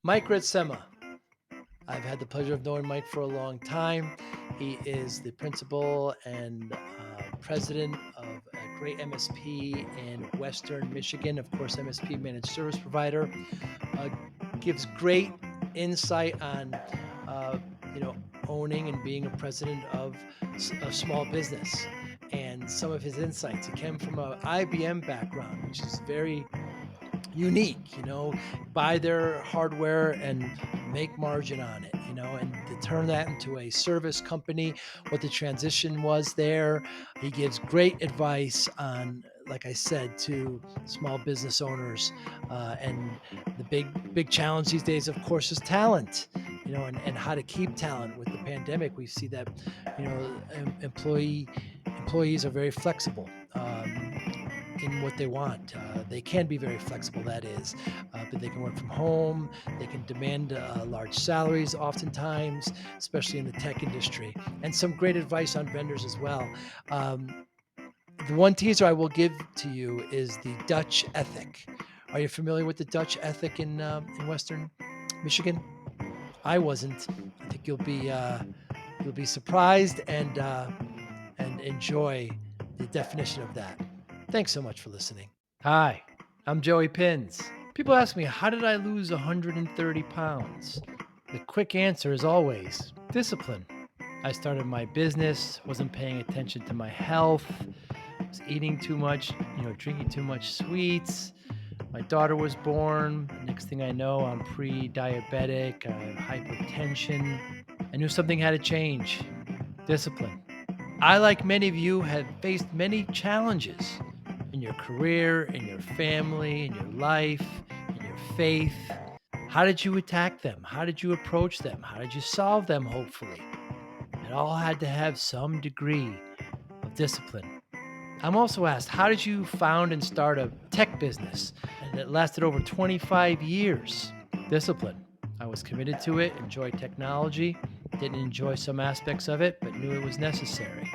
Mike Ritsema. I've had the pleasure of knowing Mike for a long time. He is the principal and president of a great MSP in Western Michigan. Of course, MSP managed service provider. Uh, Gives great insight on, uh, you know, owning and being a president of a small business. And some of his insights. He came from an IBM background, which is very unique, buy their hardware and make margin on it, and to turn that into a service company, what the transition was there. He gives great advice on, like I said, to small business owners. And the big challenge these days, of course, is talent, and how to keep talent. With the pandemic, we see that, employees are very flexible. In what they want. They can be very flexible, that is, but they can work from home. They can demand large salaries, oftentimes, especially in the tech industry. And some great advice on vendors as well. Um, the one teaser I will give to you is the Dutch ethic. Are you familiar with the Dutch ethic in Western Michigan? I wasn't. I think you'll be surprised and enjoy the definition of that. Thanks so much for listening. Hi, I'm Joey Pinz. People ask me, how did I lose 130 pounds? The quick answer is always discipline. I started my business, wasn't paying attention to my health, was eating too much, drinking too much sweets. My daughter was born. Next thing I know, I'm pre-diabetic, I have hypertension. I knew something had to change. Discipline. I, like many of you, have faced many challenges in your career, in your family, in your life, in your faith. How did you attack them? How did you approach them? How did you solve them, hopefully? It all had to have some degree of discipline. I'm also asked, how did you found and start a tech business and it lasted over 25 years? Discipline. I was committed to it, enjoyed technology, didn't enjoy some aspects of it, but knew it was necessary.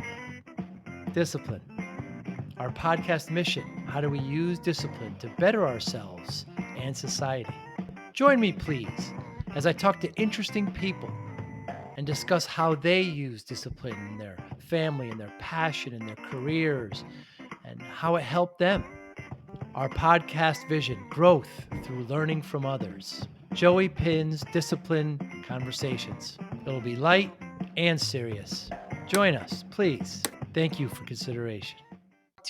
Discipline. Our podcast mission: how do we use discipline to better ourselves and society? Join me, please, as I talk to interesting people and discuss how they use discipline in their family, in their passion, in their careers, and how it helped them. Our podcast vision: growth through learning from others. Joey Pinz Discipline Conversations. It'll be light and serious. Join us, please. Thank you for consideration.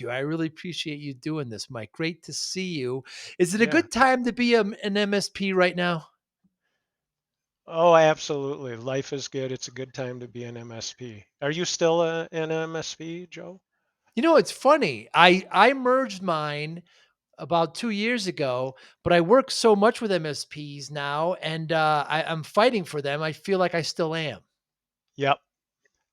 I really appreciate you doing this, Mike. Great to see you. Is it a Yeah. good time to be an MSP right now? Oh, absolutely. Life is good. It's a good time to be an MSP. Are you still an MSP, Joe? It's funny. I merged mine about 2 years ago, but I work so much with MSPs now, and I'm fighting for them. I feel like I still am. Yep.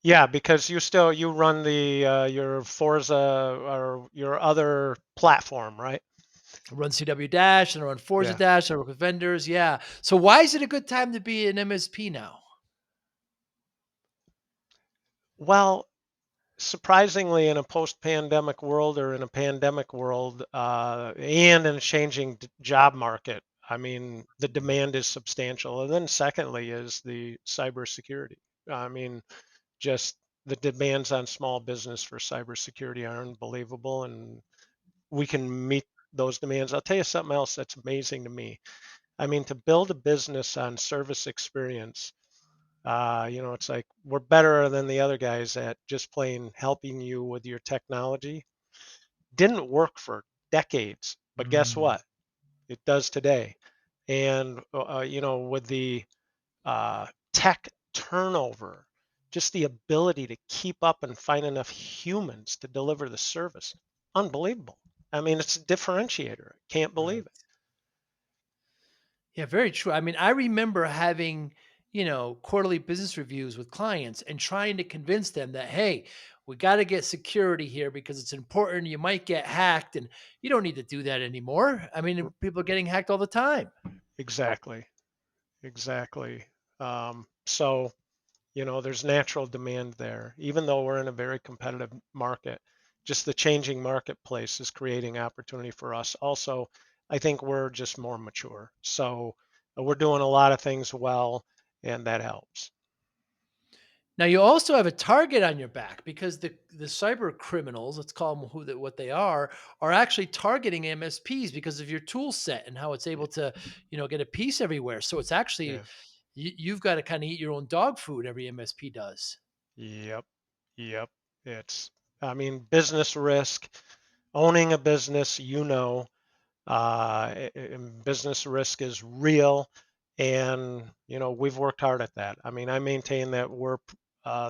Yeah, because you run the your Forza or your other platform, right? I run CW Dash and I run Forza Yeah. Dash. I work with vendors. Yeah. So why is it a good time to be an MSP now? Well, surprisingly, in a post-pandemic world or in a pandemic world, and in a changing job market, I mean, the demand is substantial. And then secondly is the cybersecurity. I mean, just the demands on small business for cybersecurity are unbelievable, and we can meet those demands. I'll tell you something else that's amazing to me. I mean, to build a business on service experience, it's like we're better than the other guys at just plain helping you with your technology. Didn't work for decades, but guess Mm. what? It does today. And with the tech turnover, just the ability to keep up and find enough humans to deliver the service, unbelievable. I mean, it's a differentiator. Can't believe Right. it. Yeah, very true. I mean, I remember having, quarterly business reviews with clients and trying to convince them that, hey, we got to get security here because it's important. You might get hacked, and you don't need to do that anymore. I mean, people are getting hacked all the time. Exactly, exactly. So, there's natural demand there, even though we're in a very competitive market. Just the changing marketplace is creating opportunity for us. Also, I think we're just more mature. So, we're doing a lot of things well, and that helps. Now you also have a target on your back because the cyber criminals, let's call them what they are actually targeting MSPs because of your tool set and how it's able to, get a piece everywhere. So it's actually Yeah. you've got to kind of eat your own dog food. Every MSP does. Yep. Yep. It's, I mean, business risk, owning a business, business risk is real. And, we've worked hard at that. I mean, I maintain that we're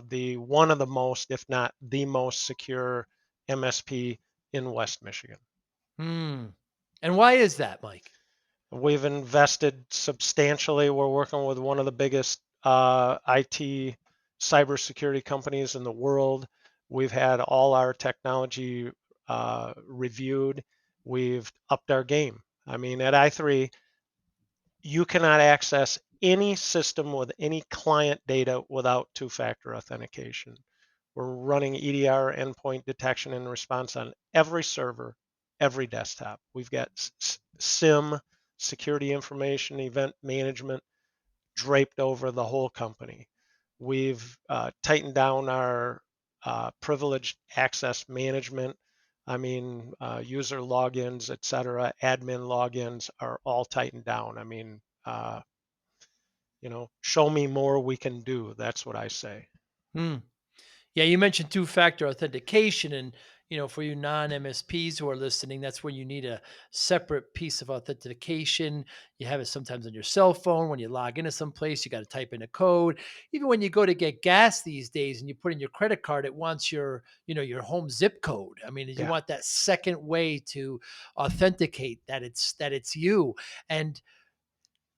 the one of the most, if not the most secure MSP in West Michigan. Hmm. And why is that, Mike? We've invested substantially. We're working with one of the biggest IT cybersecurity companies in the world. We've had all our technology reviewed. We've upped our game. I mean, at i3, you cannot access any system with any client data without two-factor authentication. We're running EDR, endpoint detection and response, on every server, every desktop. We've got SIM, security information, event management, draped over the whole company. We've tightened down our privileged access management. I mean, user logins, et cetera, admin logins are all tightened down. I mean, show me more, we can do. That's what I say. Hmm. Yeah, you mentioned two-factor authentication, and for you non-MSPs who are listening, that's when you need a separate piece of authentication. You have it sometimes on your cell phone when you log into some place. You got to type in a code. Even when you go to get gas these days, and you put in your credit card, it wants your home zip code. I mean, you Yeah. want that second way to authenticate that it's you. And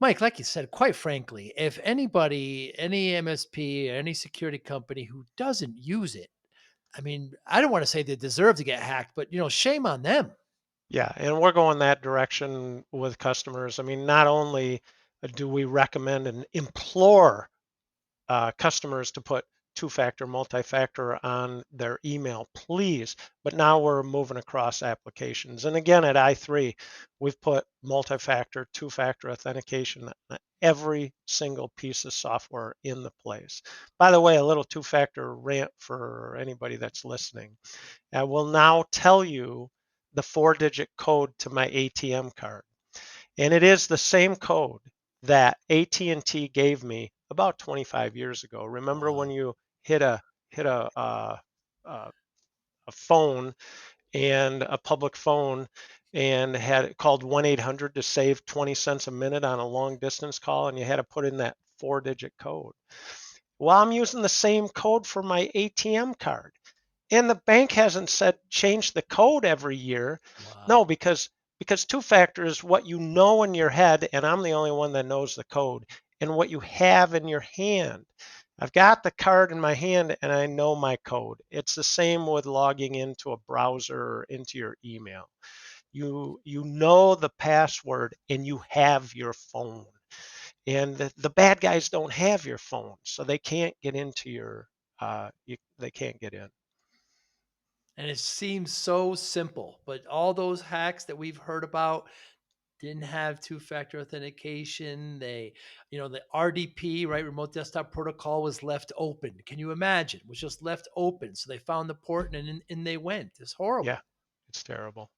Mike, like you said, quite frankly, if anybody, any MSP, any security company who doesn't use it, I mean, I don't want to say they deserve to get hacked, but shame on them. Yeah, and we're going that direction with customers. I mean, not only do we recommend and implore customers to put two-factor, multi-factor on their email, please. But now we're moving across applications. And again, at i3, we've put multi-factor, two-factor authentication on every single piece of software in the place. By the way, a little two-factor rant for anybody that's listening. I will now tell you the four-digit code to my ATM card. And it is the same code that AT&T gave me about 25 years ago. Remember when Wow. you hit uh, a phone, and a public phone, and had called 1-800 to save 20 cents a minute on a long distance call, and you had to put in that four-digit code. Well, I'm using the same code for my ATM card. And the bank hasn't said change the code every year. No, Wow. because two-factor is what you know in your head, and I'm the only one that knows the code, and what you have in your hand. I've got the card in my hand and I know my code. It's the same with logging into a browser or into your email. You know the password and you have your phone. And the bad guys don't have your phone, so they can't get into they can't get in. And it seems so simple, but all those hacks that we've heard about didn't have two-factor authentication. The RDP, right, remote desktop protocol, was left open. Can you imagine? It was just left open. So they found the port and in they went. It's Yeah, horrible. it's terrible.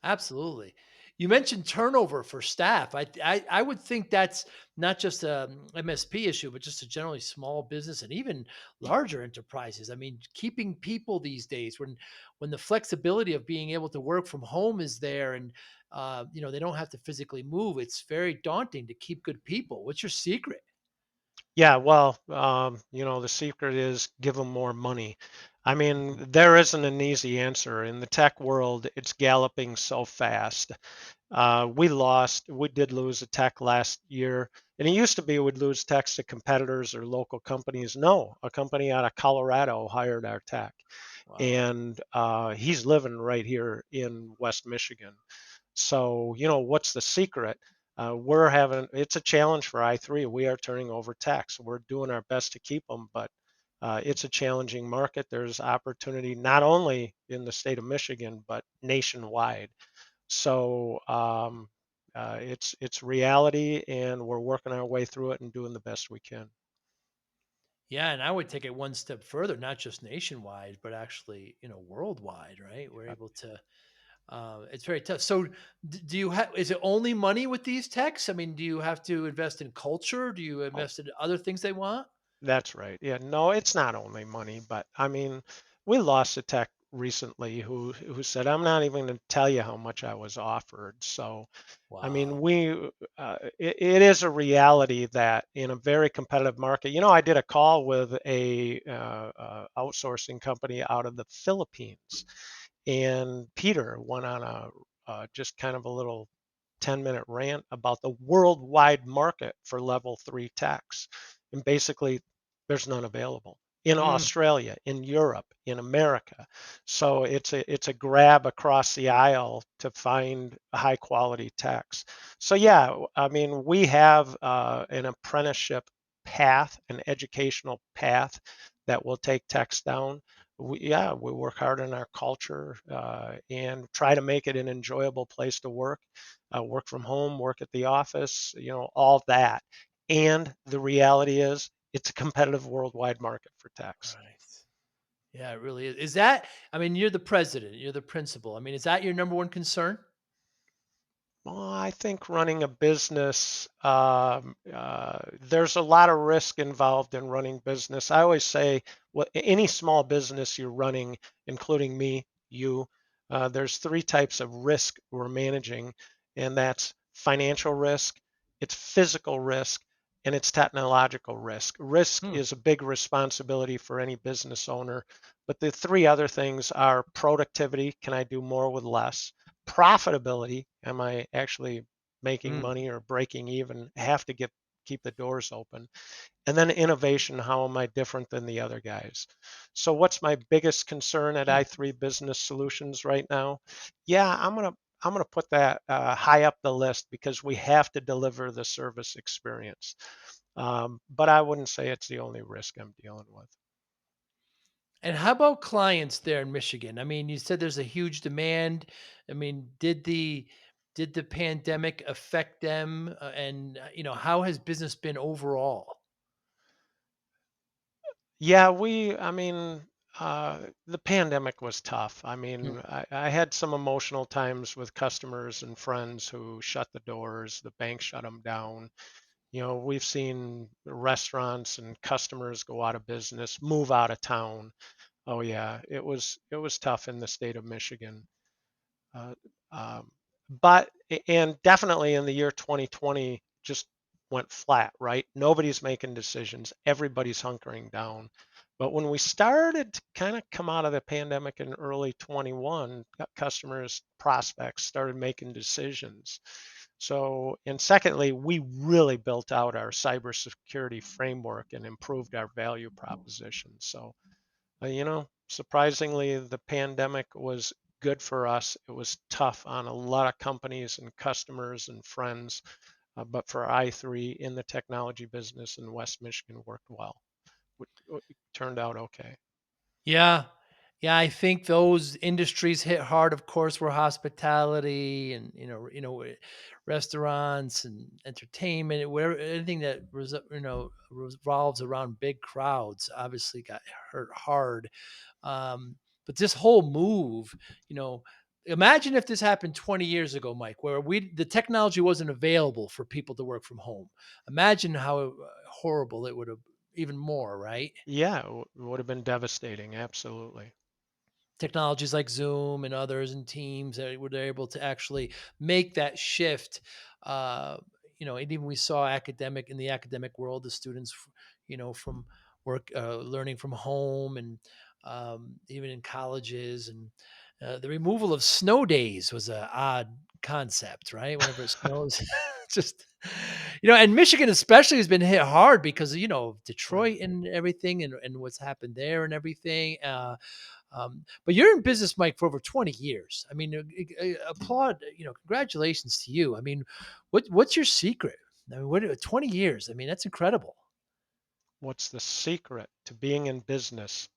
Absolutely. You mentioned turnover for staff. I would think that's not just a MSP issue, but just a generally small business and even larger enterprises. I mean, keeping people these days when the flexibility of being able to work from home is there and they don't have to physically move. It's very daunting to keep good people. What's your secret? Yeah, well, the secret is give them more money. I Mhm. mean, there isn't an easy answer. In the tech world, it's galloping so fast. We did lose a tech last year. And it used to be we'd lose techs to competitors or local companies. No, a company out of Colorado hired our tech. Wow. And he's living right here in West Michigan. So, what's the secret? It's a challenge for i3. We are turning over techs. We're doing our best to keep them, but it's a challenging market. There's opportunity not only in the state of Michigan, but nationwide. So It's reality, and we're working our way through it and doing the best we can. Yeah, and I would take it one step further, not just nationwide, but actually, worldwide, right? We're Uh, able to. It's very tough. So, do you have? Is it only money with these techs? I mean, do you have to invest in culture? Do you Oh, invest in other things they want? that's right. Yeah, no, it's not only money, but I mean, we lost a tech recently who said, "I'm not even going to tell you how much I was offered." So, I mean, Wow. it is a reality that in a very competitive market, I did a call with a outsourcing company out of the Philippines, and Peter went on a just kind of a little 10-minute rant about the worldwide market for level three techs. And basically, there's none available in Mm, Australia, in Europe, in America. So it's a grab across the aisle to find high quality techs. So yeah, I mean, we have an apprenticeship path, an educational path that will take techs down. We work hard on our culture and try to make it an enjoyable place to work from home, work at the office, all that. And the reality is, it's a competitive worldwide market for techs. right. Yeah, it really is. Is that? I mean, you're the president. You're the principal. I mean, is that your number one concern? Well, I think running a business, there's a lot of risk involved in running business. I always say, any small business you're running, including me, you, there's three types of risk we're managing, and that's financial risk, it's physical risk, and it's technological risk. Risk Hmm. is a big responsibility for any business owner, but the three other things are productivity, can I do more with less? Profitability, am I actually making Mm, money or breaking even? Have to keep the doors open. And then innovation, how am I different than the other guys? So what's my biggest concern at hmm. i3 Business Solutions right now? Yeah, I'm gonna put that high up the list because we have to deliver the service experience. But I wouldn't say it's the only risk I'm dealing with. And how about clients there in Michigan? I mean, you said there's a huge demand. I mean, did the pandemic affect them? And how has business been overall? Yeah, I mean, the pandemic was tough. I Hmm. mean, I had some emotional times with customers and friends who shut the doors, the bank shut them down. We've seen restaurants and customers go out of business, move out of town. Oh yeah, it was tough in the state of Michigan. Uh, um, and definitely in the year 2020 just went flat, right? Nobody's making decisions. Everybody's hunkering down. But when we started to kind of come out of the pandemic in early 21, customers, prospects started making decisions. So, and secondly, we really built out our cybersecurity framework and improved our value proposition. So, surprisingly, the pandemic was good for us. It was tough on a lot of companies and customers and friends, but for i3 in the technology business in West Michigan worked well. It turned out okay. Yeah. Yeah, I think those industries hit hard, of course, were hospitality and restaurants and entertainment, where anything that revolves around big crowds obviously got hurt hard. But this whole move, you know, imagine if this happened 20 years ago, Mike, where the technology wasn't available for people to work from home. Imagine how horrible it would have, even more, right? Yeah, it would have been devastating. Absolutely. Technologies like Zoom and others and Teams that were able to actually make that shift. Uh, and even we saw academic in the academic world, the students, from work, learning from home, and even in colleges, and the removal of snow days was a odd concept, right? Whenever it snows, just and Michigan especially has been hit hard because of Right. Detroit and everything, and what's happened there and everything. But you're in business, Mike, for over 20 years. I mean, applaud, congratulations to you. I mean, what's your secret? I mean, what 20 years? I mean, that's incredible. What's the secret to being in business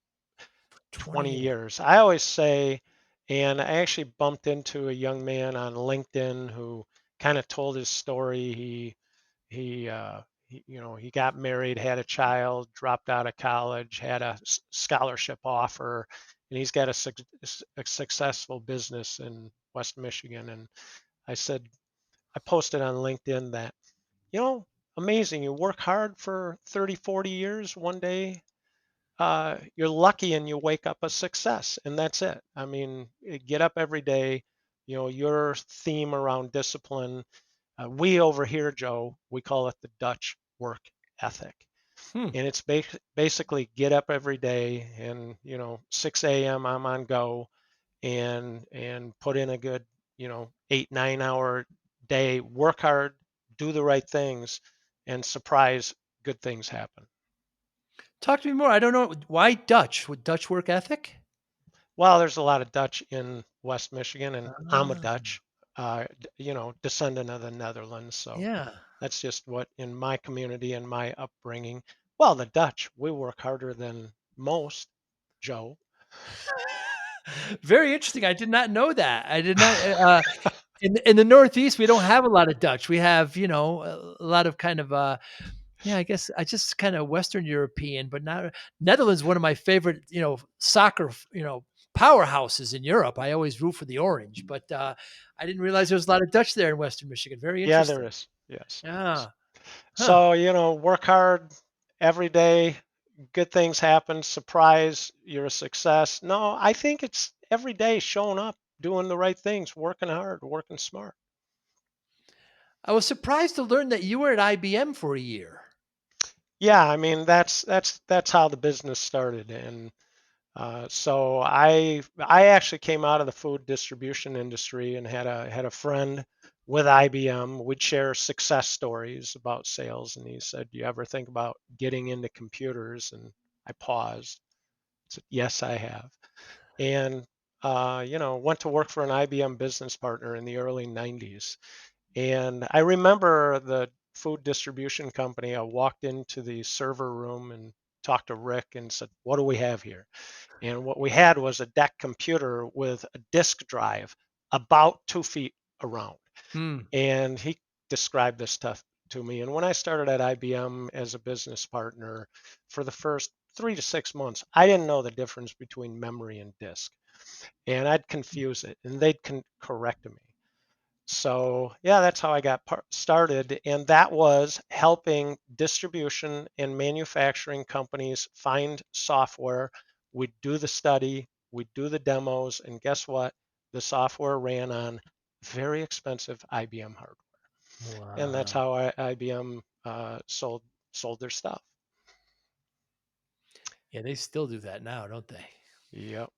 20 20 years. years? I always say, and I actually bumped into a young man on LinkedIn who kind of told his story. He got married, had a child, dropped out of college, had a scholarship offer, and he's got a successful business in West Michigan. And I said, I posted on LinkedIn that, you know, amazing. You work hard for 30, 40 years. One day, you're lucky and you wake up a success, and that's it. I mean, get up every day. Your theme around discipline. We over here, Joe, we call it the Dutch work ethic. Hmm. And it's basically get up every day and, 6 a.m. I'm on go and put in a good, 8, 9 hour day, work hard, do the right things, and surprise, good things happen. Talk to me more. I don't know why Dutch with Dutch work ethic. Well, there's a lot of Dutch in West Michigan, and I'm a Ah, Dutch, descendant of the Netherlands. So yeah. that's just what in my community and my upbringing. Well, the Dutch, we work harder than most, Joe. Very interesting. I did not know that. I did not. In the Northeast, we don't have a lot of Dutch. We have, a lot of kind of yeah, I guess I just kind of Western European, but not Netherlands. One of my favorite, soccer, powerhouses in Europe. I always root for the orange, but I didn't realize there was a lot of Dutch there in Western Michigan. Very Yeah, there interesting. is. Yes. Yeah. Huh. So, work hard every day, good things happen, surprise, you're a success. No, I think it's every day showing up, doing the right things, working hard, working smart. I was surprised to learn that you were at IBM for a year. Yeah, I mean that's how the business started, and so I actually came out of the food distribution industry and had a friend with IBM. We'd share success stories about sales, and he said, "You ever think about getting into computers?" And I paused. I said, "Yes, I have." And went to work for an IBM business partner in the early 90s. And I remember the food distribution company. I walked into the server room and talked to Rick and said, "What do we have here?" And what we had was a DEC computer with a disk drive about 2 feet around. Hmm. And he described this stuff to me. And when I started at IBM as a business partner, for the first 3 to 6 months, I didn't know the difference between memory and disk. And I'd confuse it, and they'd correct me. So, yeah, that's how I got started. And that was helping distribution and manufacturing companies find software. We'd do the study, we'd do the demos, and guess what? The software ran on very expensive IBM hardware. And that's Wow. how IBM sold their stuff. Yeah, they still do that now, don't they? Yep.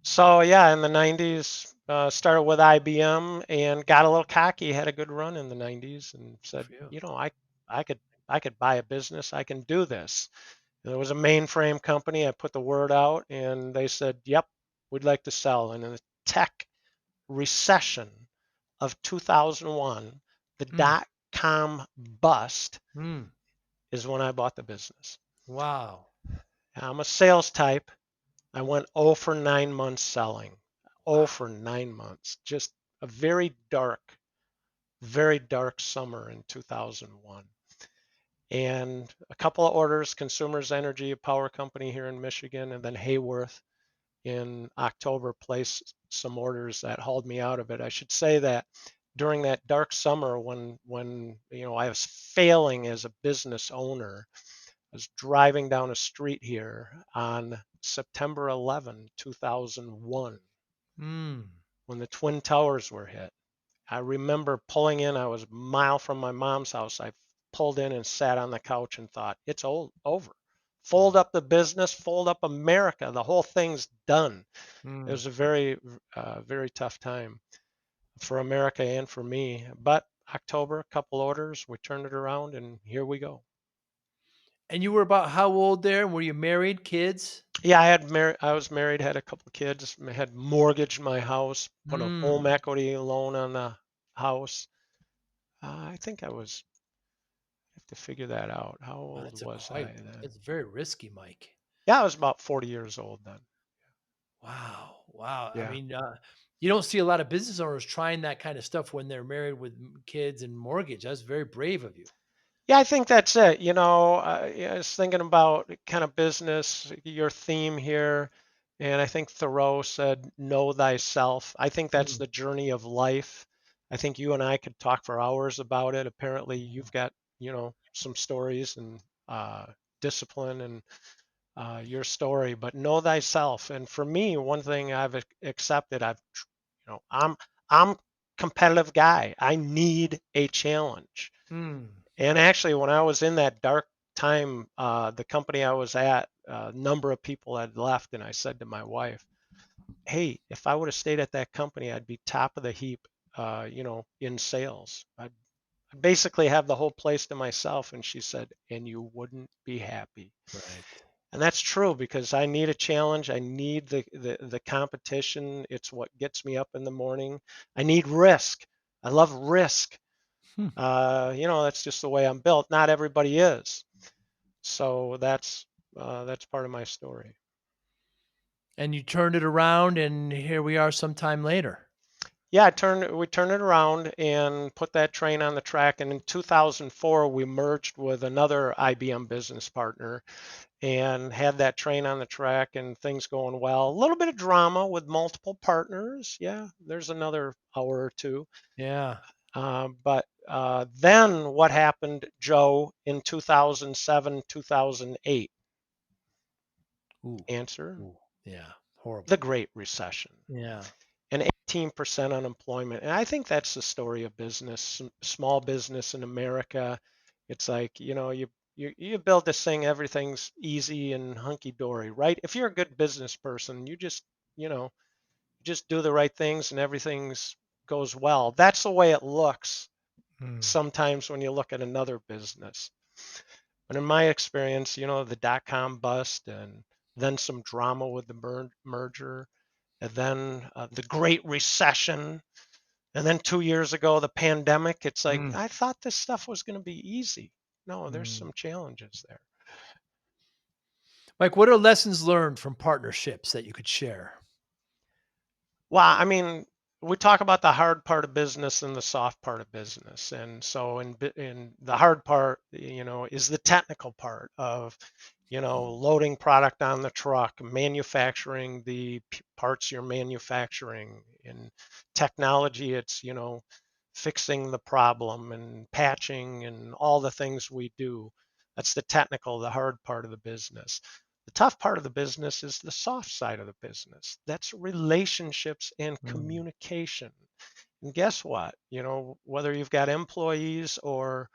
So yeah, in the 90s, started with IBM and got a little cocky, had a good run in the 90s and Good said, for you. I could I could buy a business, I can do this. There was a mainframe company, I put the word out and they said, "Yep, we'd like to sell." And in the tech recession of 2001, the Hmm. dot-com bust Hmm. is when I bought the business. Wow. I'm a sales type. I went 0 for 9 months selling. 0 Wow. for 9 months. Just a very dark summer in 2001. And a couple of orders, Consumers Energy, a power company here in Michigan, and then Hayworth in October placed some orders that hauled me out of it. I should say that during that dark summer when I was failing as a business owner, I was driving down a street here on September 11, 2001, Hmm. when the Twin Towers were hit. I remember pulling in, I was a mile from my mom's house. I pulled in and sat on the couch and thought, it's over. Fold Wow. up the business, fold up America. The whole thing's done. It Hmm. was a very tough time for America and for me. But October, a couple orders, we turned it around, and here we go. And you were about how old there? Were you married, kids? Yeah, I was married, had a couple of kids, had mortgaged my house, put a home Hmm. equity loan on the house. I think I was, I have to figure that out. How Wow, old was I then? that's very risky, Mike. Yeah, I was about 40 years old then. Wow. Wow. I Yeah. mean, You don't see a lot of business owners trying that kind of stuff when they're married with kids and mortgage. That's very brave of you. Yeah, I think that's it. Yeah, I was thinking about kind of business, your theme here, and I think Thoreau said, "Know thyself." I think that's Mm, the journey of life. I think you and I could talk for hours about it. Apparently, you've got, some stories and discipline and your story, but know thyself. And for me, one thing I've accepted, I'm competitive guy. I need a challenge. mm, And actually, when I was in that dark time, the company I was at, a number of people had left, and I said to my wife, "Hey, if I would have stayed at that company, I'd be top of the heap, in sales. I'd basically have the whole place to myself." And she said, "And you wouldn't be happy." right. And that's true because I need a challenge. I need the competition. It's what gets me up in the morning. I need risk. I love risk. Hmm. That's just the way I'm built. Not everybody is. So that's part of my story. And you turned it around, and here we are some time later. Yeah, we turned it around and put that train on the track. And in 2004, we merged with another IBM business partner and had that train on the track and things going well. A little bit of drama with multiple partners. Yeah, there's another hour or two. Yeah. But then what happened, Joe, in 2007, 2008? Ooh. Answer: Ooh. Yeah. the Horrible. Great Recession Yeah. and 18% unemployment. And I think that's the story of business, small business in America. It's like, you build this thing, everything's easy and hunky dory, right? If you're a good business person, you know, just do the right things and everything's goes well. That's the way it looks Mm, sometimes when you look at another business. But in my experience, the dot-com bust and then some drama with the merger, and then the Great Recession, and then 2 years ago, the pandemic. It's like, mm, I thought this stuff was going to be easy. No, there's mm. some challenges there. Mike, what are lessons learned from partnerships that you could share? Well, I mean, we talk about the hard part of business and the soft part of business. And so in the hard part, is the technical part of, loading product on the truck, manufacturing the parts you're manufacturing. In technology, it's, fixing the problem and patching and all the things we do. That's the technical, the hard part of the business. The tough part of the business is the soft side of the business. That's relationships and Mm, communication. And guess what? Whether you've got employees or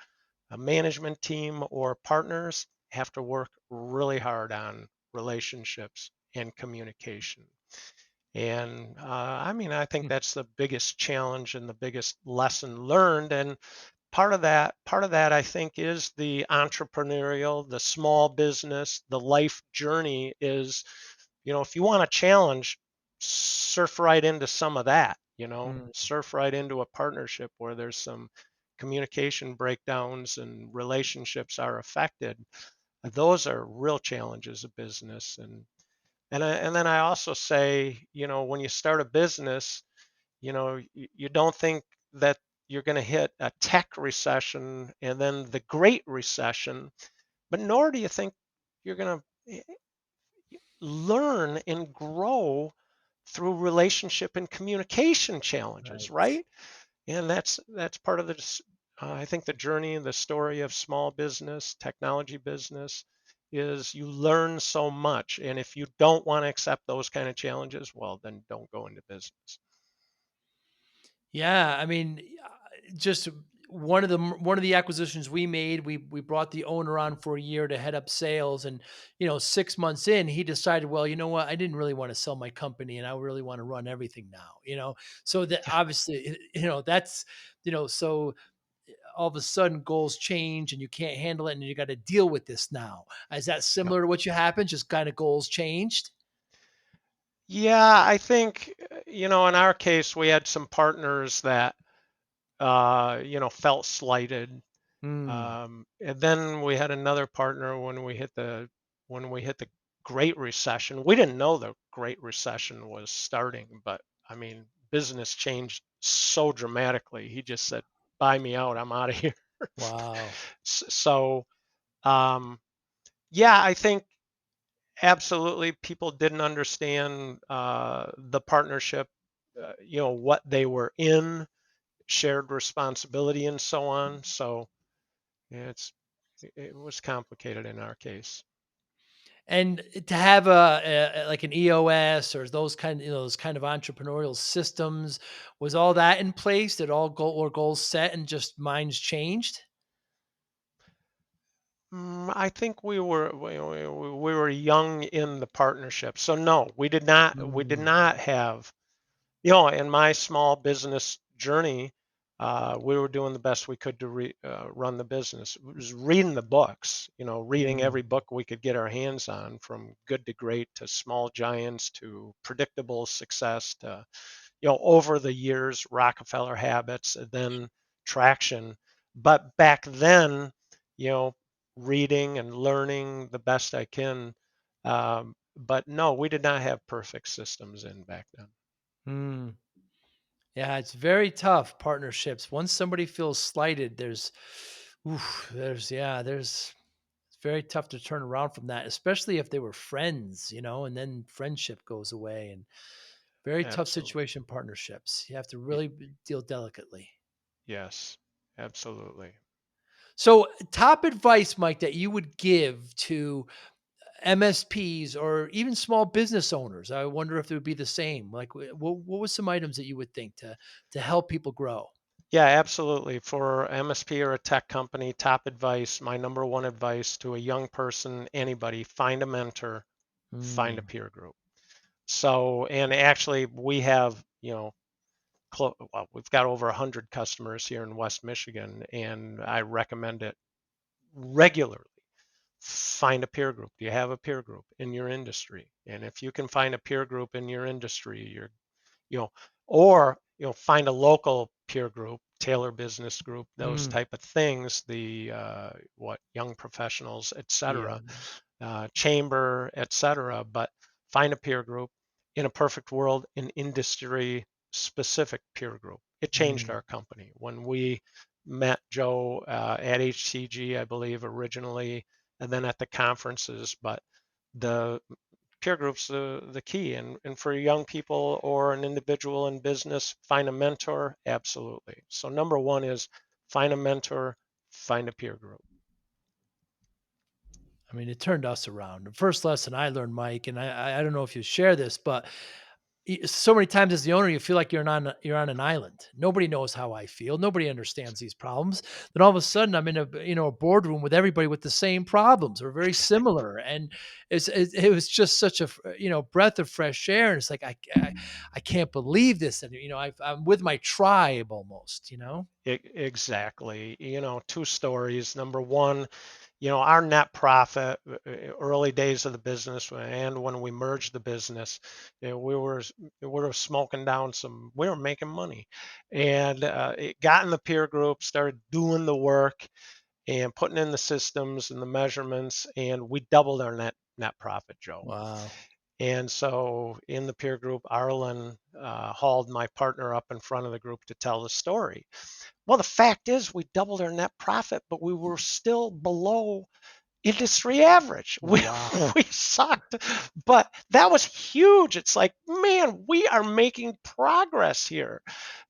a management team or partners, have to work really hard on relationships and communication. And I mean, I think hmm, that's the biggest challenge and the biggest lesson learned. And part of that I think is the entrepreneurial, the small business, the life journey is, if you want a challenge, surf right into some of that, mm, surf right into a partnership where there's some communication breakdowns and relationships are affected. Those are real challenges of business. And then I also say, when you start a business, you don't think that you're going to hit a tech recession and then the Great Recession, but nor do you think you're going to learn and grow through relationship and communication challenges, right. right? And that's part of I think the journey and the story of small business, technology business is you learn so much. And if you don't want to accept those kind of challenges, well, then don't go into business. Yeah, I mean, just one of the acquisitions we made, we brought the owner on for a year to head up sales, and 6 months in, he decided, well, you know what, I didn't really want to sell my company, and I really want to run everything now. So that Yeah. obviously, that's so all of a sudden goals change and you can't handle it, and you got to deal with this now. Is that Yeah. similar to what you happened? Just kind of goals changed. Yeah, I think, in our case, we had some partners that, felt slighted. Hmm. And then we had another partner when we hit the Great Recession. We didn't know the Great Recession was starting, but I mean, business changed so dramatically. He just said, "Buy me out. I'm out of here." Wow. So, um, yeah, I think absolutely people didn't understand the partnership, what they were in, shared responsibility, and so on. So, yeah, it was complicated in our case. And to have a like an EOS or those kind, those kind of entrepreneurial systems, was all that in place? Did all goals set and just minds changed? I think we were young in the partnership, so no, we did not Mm, have, in my small business journey, we were doing the best we could to run the business. It was reading the books, reading mm, every book we could get our hands on, from Good to Great to Small Giants to Predictable Success to, over the years, Rockefeller Habits, and then Traction. But back then, you know, reading and learning the best I can. But no, we did not have perfect systems in back then. mm. Yeah, it's very tough partnerships. Once somebody feels slighted, there's it's very tough to turn around from that, especially if they were friends, and then friendship goes away and very tough Absolutely. situation partnerships. You have to Y- really deal delicately. Yes, absolutely. So, top advice, Mike, that you would give to MSPs or even small business owners. I wonder if it would be the same. Like, what was some items that you would think to help people grow? Yeah, absolutely. For MSP or a tech company, top advice, my number one advice to a young person, anybody, find a mentor, find a Mm, peer group. So, and actually, we have, well, we've got over 100 customers here in West Michigan, and I recommend it regularly. Find a peer group. Do you have a peer group in your industry? And if you can find a peer group in your industry, you know, or find a local peer group, Taylor Business Group, those mm, type of things. The what young professionals, yeah. etc., chamber, etc. But find a peer group. In a perfect world, an industry specific peer group. It changed Mm, our company when we met Joe at HCG, I believe, originally, and then at the conferences. But the peer group's the key. And for young people or an individual in business, find a mentor. Absolutely. So number one is find a mentor, find a peer group. I mean, it turned us around. The first lesson I learned, Mike, and I don't know if you share this, but so many times as the owner, you feel like you're on an island. Nobody knows how I feel. Nobody understands these problems. Then all of a sudden, I'm in a boardroom with everybody with the same problems or very similar, and it was just such a breath of fresh air. And it's like I can't believe this, and I'm with my tribe almost. Exactly. Two stories. Number one, our net profit, early days of the business and when we merged the business, we were smoking down we were making money. And it got in the peer group, started doing the work and putting in the systems and the measurements, and we doubled our net profit, Joe. Wow. And so in the peer group, Arlen hauled my partner up in front of the group to tell the story. Well, the fact is, we doubled our net profit, but we were still below industry average. We Wow. we sucked, but that was huge. It's like, man, we are making progress here.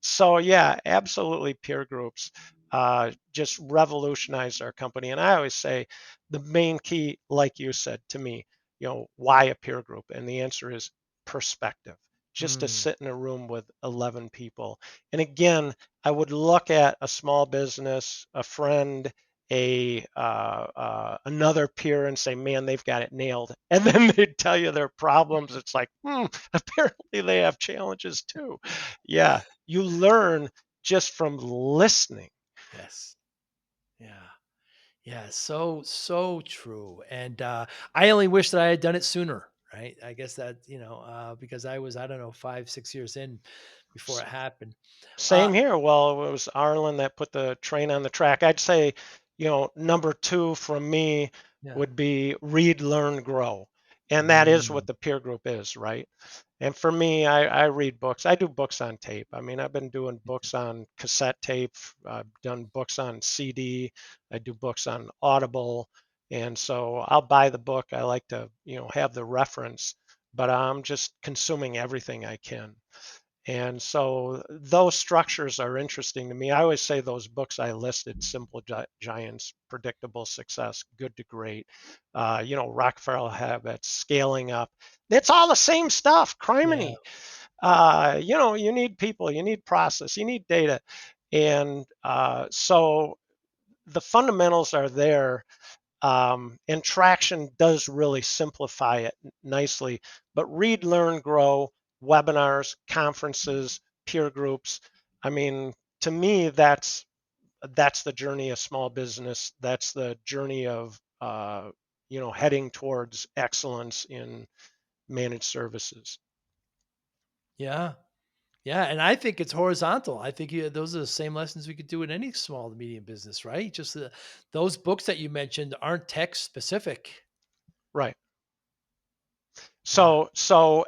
So yeah, absolutely, peer groups just revolutionized our company. And I always say the main key, like you said to me, why a peer group? And the answer is perspective. Just to Mm. sit in a room with 11 people. And again, I would look at a small business, a friend, another peer, and say, man, they've got it nailed. And then they tell you their problems. It's like, apparently they have challenges too. Yeah, you learn just from listening. Yes. Yeah. Yeah, so true, and, I only wish that I had done it sooner, right? I guess that, because I don't know, 5, 6 years in before S- it happened. Uh, Same here. Well, it was Arlen that put the train on the track. I'd say, number two from me yeah. would be read, learn, grow. And that is what Mm, the peer group is, right? And for me, I read books. I do books on tape. I mean, I've been doing books on cassette tape. I've done books on CD. I do books on Audible. And so I'll buy the book. I like to, have the reference, but I'm just consuming everything I can. And so those structures are interesting to me. I always say those books I listed, Simple Giants, Predictable Success, Good to Great, Rockefeller Habits, Scaling Up. It's all the same stuff, yeah. criminy. You need people, you need process, you need data. And so the fundamentals are there, and traction does really simplify it nicely. But read, learn, grow, webinars, conferences, peer groups. I mean, to me, that's the journey of small business. That's the journey of heading towards excellence in managed services. Yeah. Yeah, and I think it's horizontal. I think those are the same lessons we could do in any small to medium business, right? Just those books that you mentioned aren't tech specific. Right. Yeah.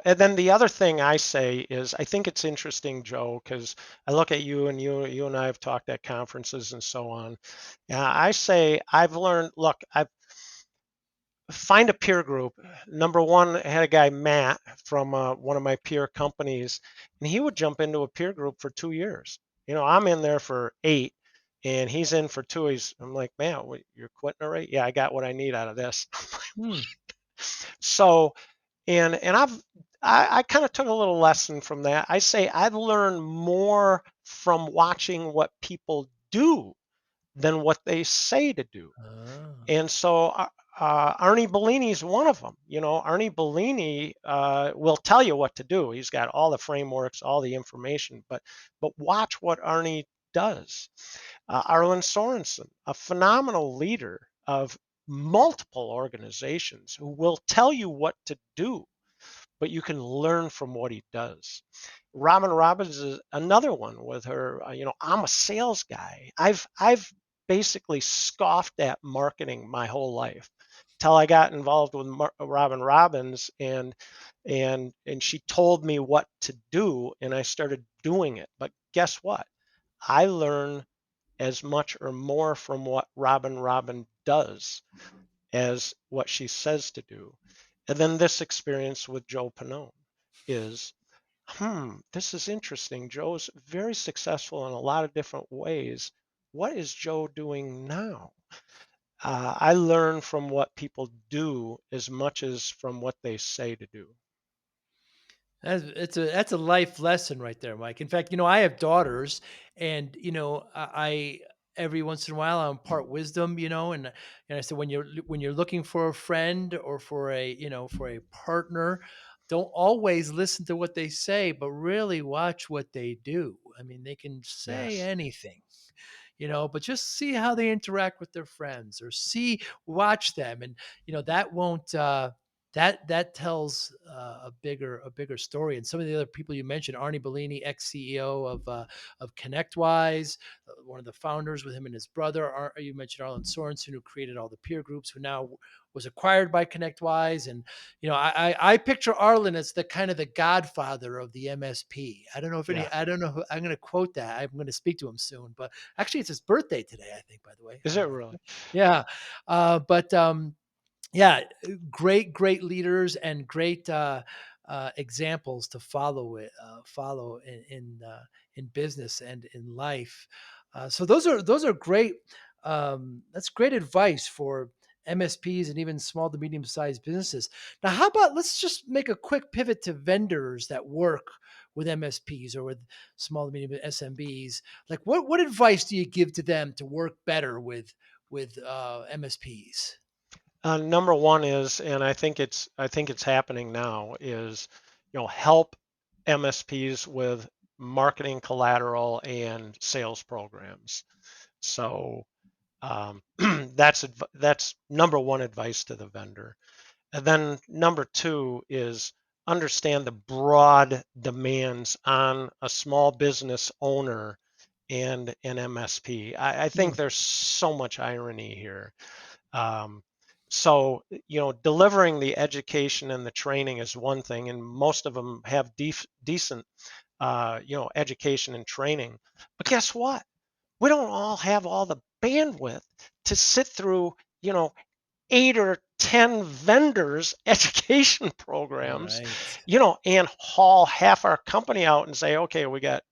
And then the other thing I say is I think it's interesting, Joe, because I look at you and you and I have talked at conferences and so on. Yeah, I say I've learned, look, I find a peer group. Number one, I had a guy, Matt, from one of my peer companies, and he would jump into a peer group for 2 years. I'm in there for 8, and he's in for 2. I'm like, man, what, you're quitting already? Yeah, I got what I need out of this. Hmm. So, and I kind of took a little lesson from that. I say I've learned more from watching what people do than what they say to do. Ah. And so Arnie Bellini is one of them. Arnie Bellini will tell you what to do. He's got all the frameworks, all the information, but watch what Arnie does. Arlen Sorensen, a phenomenal leader of multiple organizations who will tell you what to do, but you can learn from what he does. Robin Robbins is another one with her, I'm a sales guy. I've basically scoffed at marketing my whole life till I got involved with Robin Robbins, and she told me what to do and I started doing it. But guess what? I learn as much or more from what Robin does as what she says to do. And then this experience with Joe Panone is, this is interesting. Joe's very successful in a lot of different ways. What is Joe doing now? I learn from what people do as much as from what they say to do. That's a life lesson right there, Mike. In fact, I have daughters, and I every once in a while I impart wisdom, and I said when you're looking for a friend or for a partner, don't always listen to what they say, but really watch what they do. I mean, they can say Yes. anything, but just see how they interact with their friends or watch them, and that won't that tells a bigger story. And some of the other people you mentioned, Arnie Bellini, ex-CEO of ConnectWise, one of the founders with him and his brother. You mentioned Arlen Sorensen, who created all the peer groups, who now was acquired by ConnectWise. And I picture Arlen as the kind of the godfather of the MSP. Yeah. I don't know who I'm going to quote that. I'm going to speak to him soon, but actually it's his birthday today, I think, by the way. Is it really? Yeah. But yeah, great leaders and great examples to follow in business and in life. So those are great. That's great advice for MSPs and even small to medium sized businesses. Now, how about let's just make a quick pivot to vendors that work with MSPs or with small to medium SMBs. Like, what advice do you give to them to work better with MSPs? Number one is, and I think it's happening now, is help MSPs with marketing collateral and sales programs. So that's number one advice to the vendor. And then number two is understand the broad demands on a small business owner and an MSP. I think Hmm. there's so much irony here. Um, So, delivering the education and the training is one thing, and most of them have decent, education and training. But guess what? We don't all have all the bandwidth to sit through, you know, 8 or 10 vendors education programs, Right. and haul half our company out and say, okay, we got,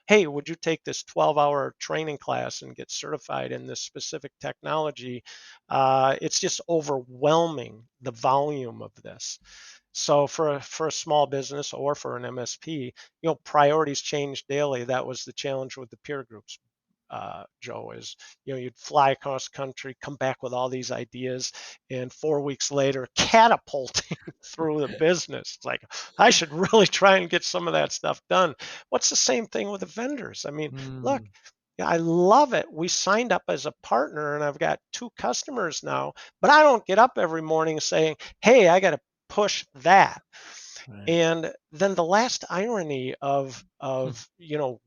hey, would you take this 12-hour training class and get certified in this specific technology? It's just overwhelming, the volume of this. So for a small business or for an MSP, priorities change daily. That was the challenge with the peer groups. Joe, is you'd fly across country, come back with all these ideas, and 4 weeks later, catapulting through the business. It's like I should really try and get some of that stuff done. What's the same thing with the vendors? I mean, look, Mm, yeah, I love it. We signed up as a partner, and I've got 2 customers now, but I don't get up every morning saying, "Hey, I got to push that." right. And then the last irony of Hmm.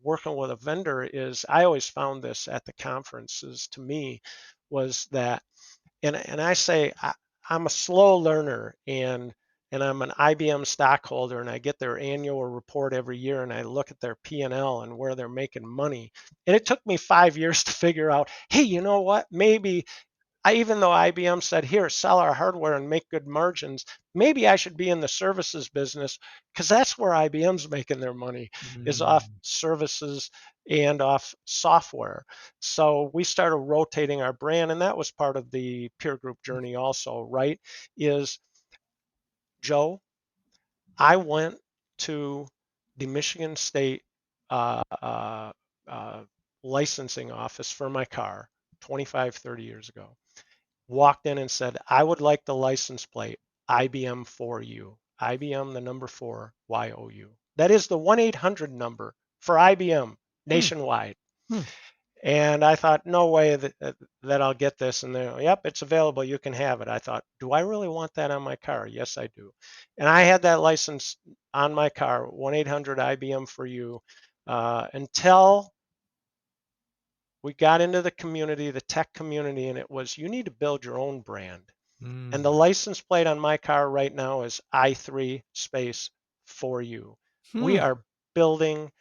working with a vendor is I always found this at the conferences to me was that, and I say I'm a slow learner, and I'm an IBM stockholder, and I get their annual report every year, and I look at their P&L and L and where they're making money. And it took me 5 years to figure out, hey, you know what? Maybe even though IBM said, here, sell our hardware and make good margins, maybe I should be in the services business because that's where IBM's making their money, is off Mm. services and off software. So we started rotating our brand, and that was part of the peer group journey also, right? Is Joe, I went to the Michigan State uh, uh, uh, licensing office for my car 25, 30 years ago, walked in and said, I would like the license plate IBM for you. IBM, the number 4YOU. That is the 1-800 number for IBM Hmm. nationwide. Hmm. And I thought, no way that I'll get this. And they're, yep, it's available. You can have it. I thought, do I really want that on my car? Yes, I do. And I had that license on my car, 1-800 IBM for you, until we got into the community, the tech community, and it was, you need to build your own brand. And the Mm. license plate on my car right now is I3 space for you. We Hmm. are building,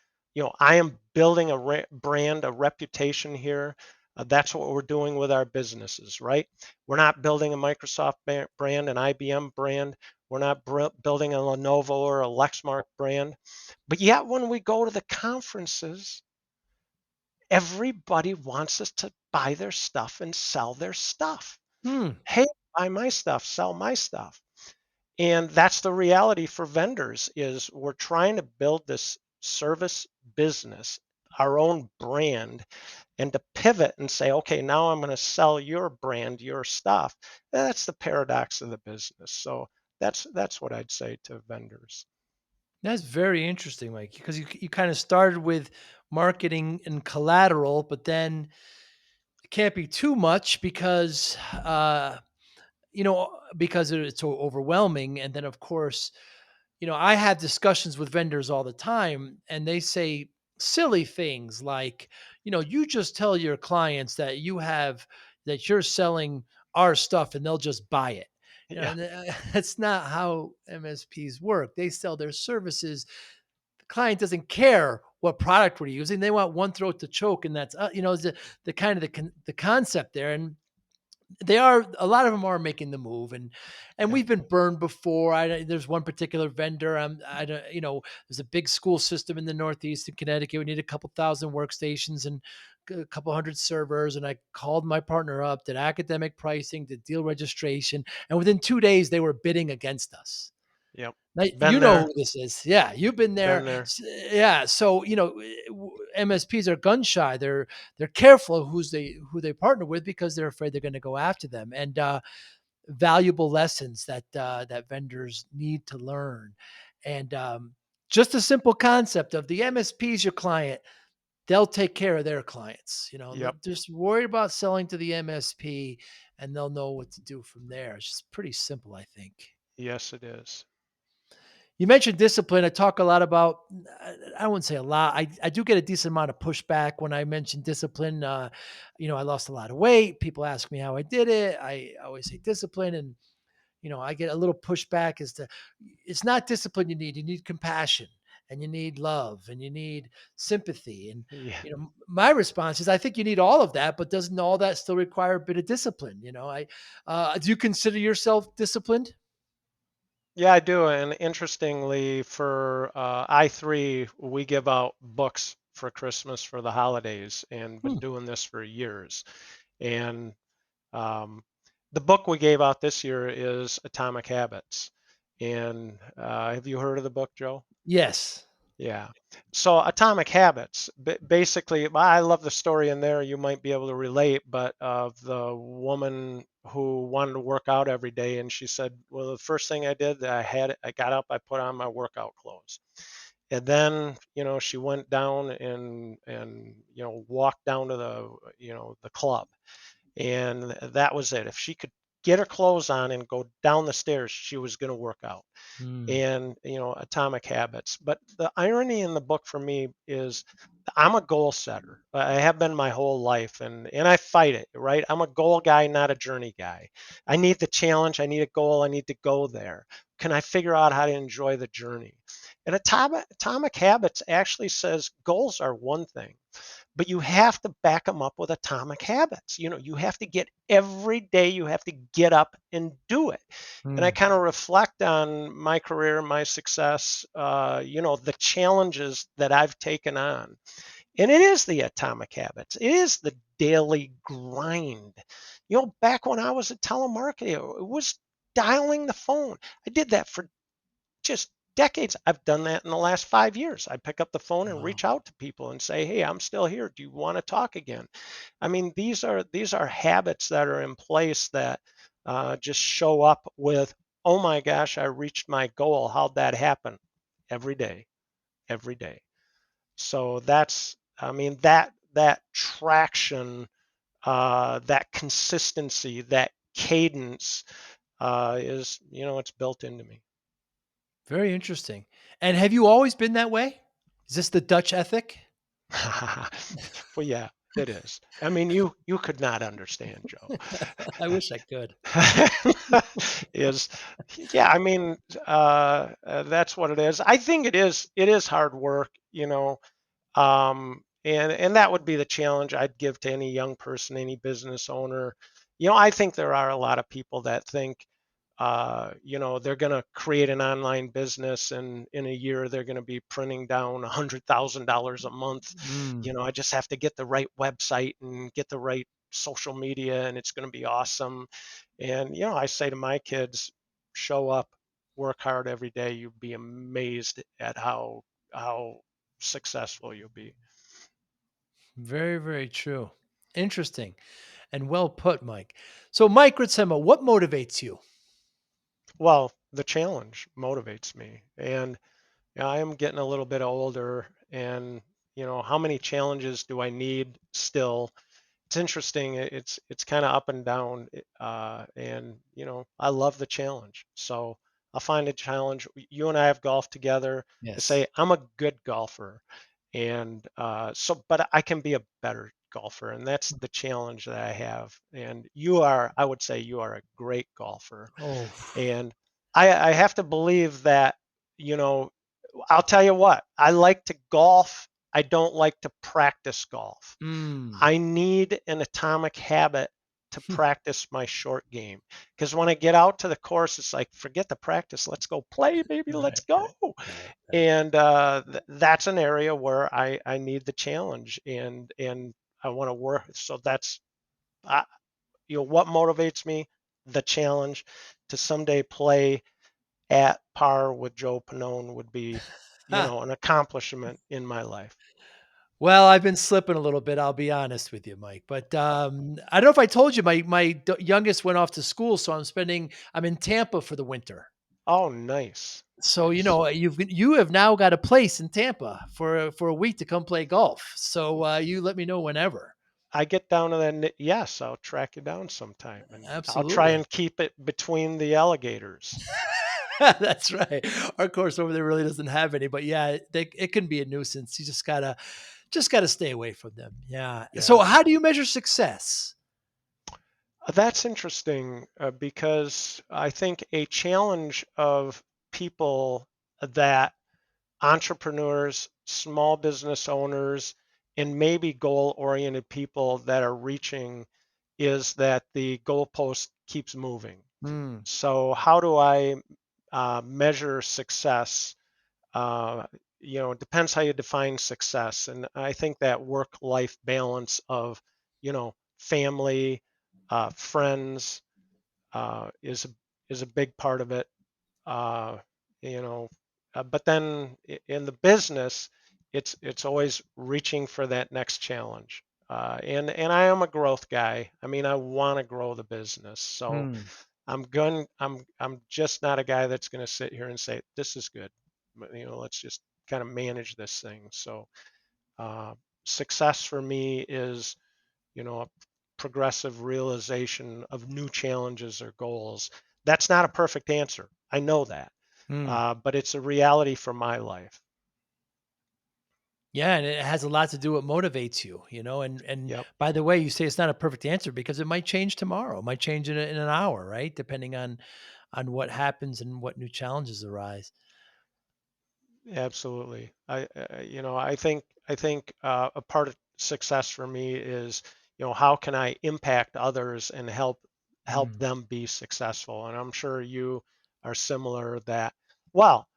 I am building a brand, a reputation here. That's what we're doing with our businesses, right? We're not building a Microsoft brand, an IBM brand. We're not building a Lenovo or a Lexmark brand. But yet, when we go to the conferences, everybody wants us to buy their stuff and sell their stuff. Hmm. Hey, buy my stuff, sell my stuff. And that's the reality for vendors, is we're trying to build this service business, our own brand, and to pivot and say, okay, now I'm going to sell your brand, your stuff. That's the paradox of the business. So that's what I'd say to vendors. That's very interesting, Mike, because you kind of started with marketing and collateral, but then it can't be too much because because it's so overwhelming. And then, of course, I have discussions with vendors all the time, and they say silly things like, you just tell your clients that you're selling our stuff and they'll just buy it. Yeah, And that's not how MSPs work. They sell their services. The client doesn't care what product we're using. They want one throat to choke, and that's is the kind of the concept there. And they are a lot of them are making the move, and yeah, we've been burned before. There's one particular vendor. I don't, there's a big school system in the Northeast in Connecticut. We need a couple thousand workstations and a couple hundred servers. And I called my partner up, did academic pricing, did deal registration, and within 2 days they were bidding against us. yep. Now, you Been know there, who this is. Yeah, you've been there. been there. Yeah, so MSPs are gun shy. They're careful who they partner with because they're afraid they're going to go after them. And valuable lessons that vendors need to learn. And just a simple concept of the MSP is your client. They'll take care of their clients. Yep. Just worry about selling to the MSP, and they'll know what to do from there. It's just pretty simple, I think. Yes, it is. You mentioned discipline. I talk a lot about, I wouldn't say a lot. I do get a decent amount of pushback when I mention discipline. I lost a lot of weight. People ask me how I did it. I always say discipline. And, I get a little pushback as to it's not discipline you need. You need compassion and you need love and you need sympathy. And, Yeah. my response is I think you need all of that, but doesn't all that still require a bit of discipline? Do you consider yourself disciplined? Yeah, I do. And interestingly, for I3, we give out books for Christmas for the holidays and been Hmm. doing this for years. And um, the book we gave out this year is Atomic Habits. And have you heard of the book, Joe? Yes. Yeah. So Atomic Habits, basically, well, I love the story in there. You might be able to relate, but of the woman who wanted to work out every day, and she said, "Well, the first thing I did, I got up, I put on my workout clothes, and then, she went down and walked down to the club, and that was it. If she could get her clothes on and go down the stairs, she was going to work out." Hmm. And Atomic Habits. But the irony in the book for me is I'm a goal setter. I have been my whole life, and I fight it, right? I'm a goal guy, not a journey guy. I need the challenge, I need a goal, I need to go there. Can I figure out how to enjoy the journey? And Atomic Habits actually says goals are one thing, but you have to back them up with atomic habits. You have to get every day, you have to get up and do it. And I Hmm. kind of reflect on my career, my success, the challenges that I've taken on. And it is the atomic habits, it is the daily grind. Back when I was a telemarketer, it was dialing the phone. I did that for just decades. I've done that in the last 5 years. I pick up the phone and Wow. reach out to people and say, "Hey, I'm still here. Do you want to talk again?" I mean, these are habits that are in place that just show up with, "Oh my gosh, I reached my goal. How'd that happen?" Every day, every day. So I mean, that traction, that consistency, that cadence it's built into me. Very interesting. And have you always been that way? Is this the Dutch ethic? Well, yeah, it is. I mean, you could not understand, Joe. I wish I could. Is yeah, I mean, that's what it is. I think it is hard work, and that would be the challenge I'd give to any young person, any business owner. I think there are a lot of people that think, they're going to create an online business, and in a year they're going to be printing down $100,000 a month. Mm. I just have to get the right website and get the right social media, and it's going to be awesome. And I say to my kids, show up, work hard every day. You'll be amazed at how successful you'll be. Very, very true. Interesting and well put, Mike. So, Mike Ritsema, what motivates you? Well, the challenge motivates me, and I am getting a little bit older, and how many challenges do I need still? It's interesting. It's kind of up and down, and I love the challenge. So I'll find a challenge. You and I have golfed together. I Yes. say I'm a good golfer, and but I can be a better golfer, and that's the challenge that I have. And I would say, you are a great golfer, Oh. and I have to believe that, you know, I'll tell you what, I like to golf. I don't like to practice golf. Mm. I need an atomic habit to practice my short game. Because when I get out to the course, it's like, forget the practice. Let's go play, baby. Let's Right, go. right, right, right. And that's an area where I need the challenge, and I want to work. So I, what motivates me? The challenge to someday play at par with Joe Panone would be, an accomplishment in my life. Well, I've been slipping a little bit, I'll be honest with you, Mike. But I don't know if I told you, my youngest went off to school, so I'm in Tampa for the winter. Oh, nice, So nice. you have now got a place in Tampa for a week to come play golf. So you let me know whenever. I get down to that. Yes, I'll track you down sometime, and I'll try Absolutely. and keep it between the alligators. That's right. Our course over there really doesn't have any, but yeah, it can be a nuisance. You just gotta stay away from them. Yeah. So Yeah. how do you measure success? That's interesting because I think a challenge of people that entrepreneurs, small business owners, and maybe goal oriented people that are reaching is that the goalpost keeps moving. Mm, So, how do I measure success? Uh, it depends how you define success. And I think that work-life balance of, family, friends, is a big part of it. Uh, you know, but then in the business, it's always reaching for that next challenge. And I am a growth guy. I mean, I want to grow the business. So mm. I'm just not a guy that's going to sit here and say this is good. Let's just kind of manage this thing. So uh, success for me is, a progressive realization of new challenges or goals. That's not a perfect answer. I know that, Mm. but it's a reality for my life. Yeah, and it has a lot to do what motivates you, and Yep, by the way, you say it's not a perfect answer because it might change tomorrow. It might change in an hour, right? Depending on what happens and what new challenges arise. absolutely. I think a part of success for me is, how can I impact others and help Mm. them be successful? And I'm sure you are similar that, well,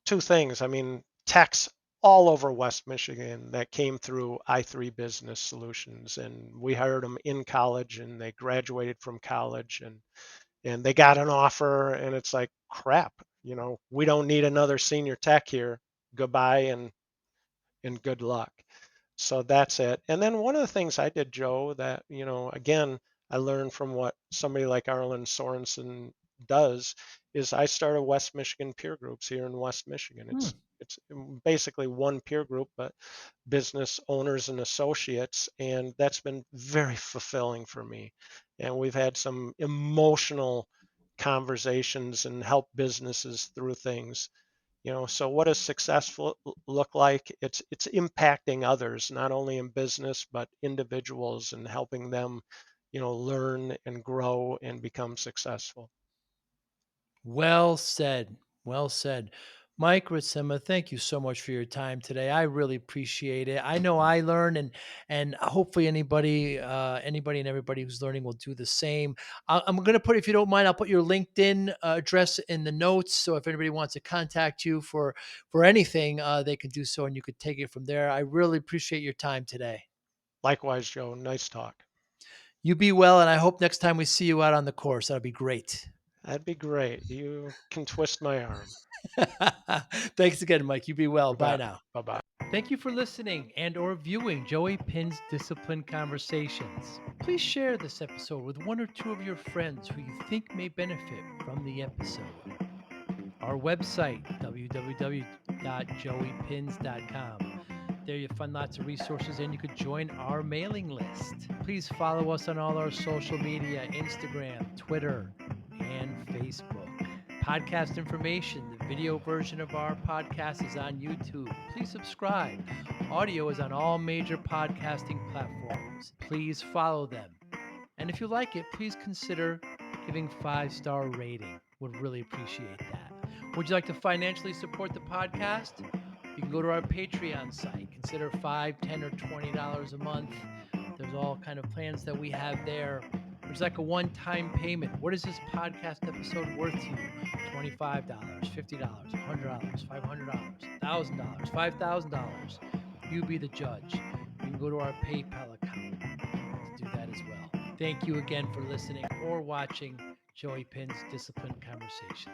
two things. I mean, techs all over West Michigan that came through I3 Business Solutions, and we hired them in college, and they graduated from college, and they got an offer, and it's like, crap, we don't need another senior tech here. Goodbye and good luck. So that's it. And then one of the things I did, Joe, that, again, I learned from what somebody like Arlen Sorensen does is I started West Michigan peer groups here in West Michigan. Hmm. It's basically one peer group, but business owners and associates, and that's been very fulfilling for me. And we've had some emotional conversations and help businesses through things. So what does successful look like? It's impacting others, not only in business, but individuals, and helping them, learn and grow and become successful. Well said. Well said. Mike Ritsema, thank you so much for your time today. I really appreciate it. I know I learned, and hopefully anybody and everybody who's learning will do the same. I'm going to put, if you don't mind, I'll put your LinkedIn address in the notes. So if anybody wants to contact you for anything, they can do so, and you could take it from there. I really appreciate your time today. Likewise, Joe, nice talk. You be well, and I hope next time we see you out on the course, that'll be great. That'd be great. You can twist my arm. Thanks again, Mike. You be well. You Bye bet. now. Bye-bye. Thank you for listening and or viewing Joey Pin's Discipline Conversations. Please share this episode with one or two of your friends who you think may benefit from the episode. Our website, www.joeypins.com. There you'll find lots of resources and you could join our mailing list. Please follow us on all our social media, Instagram, Twitter, and Facebook. Podcast information, the video version of our podcast is on YouTube. Please subscribe. Audio is on all major podcasting platforms. Please follow them. And if you like it, please consider giving 5-star rating. Would really appreciate that. Would you like to financially support the podcast? You can go to our Patreon site. Consider $5, $10, or $20 a month. There's all kind of plans that we have there. There's like a one-time payment. What is this podcast episode worth to you? $25, $50, $100, $500, $1,000, $5,000. You be the judge. You can go to our PayPal account to do that as well. Thank you again for listening or watching Joey Pin's Discipline Conversations.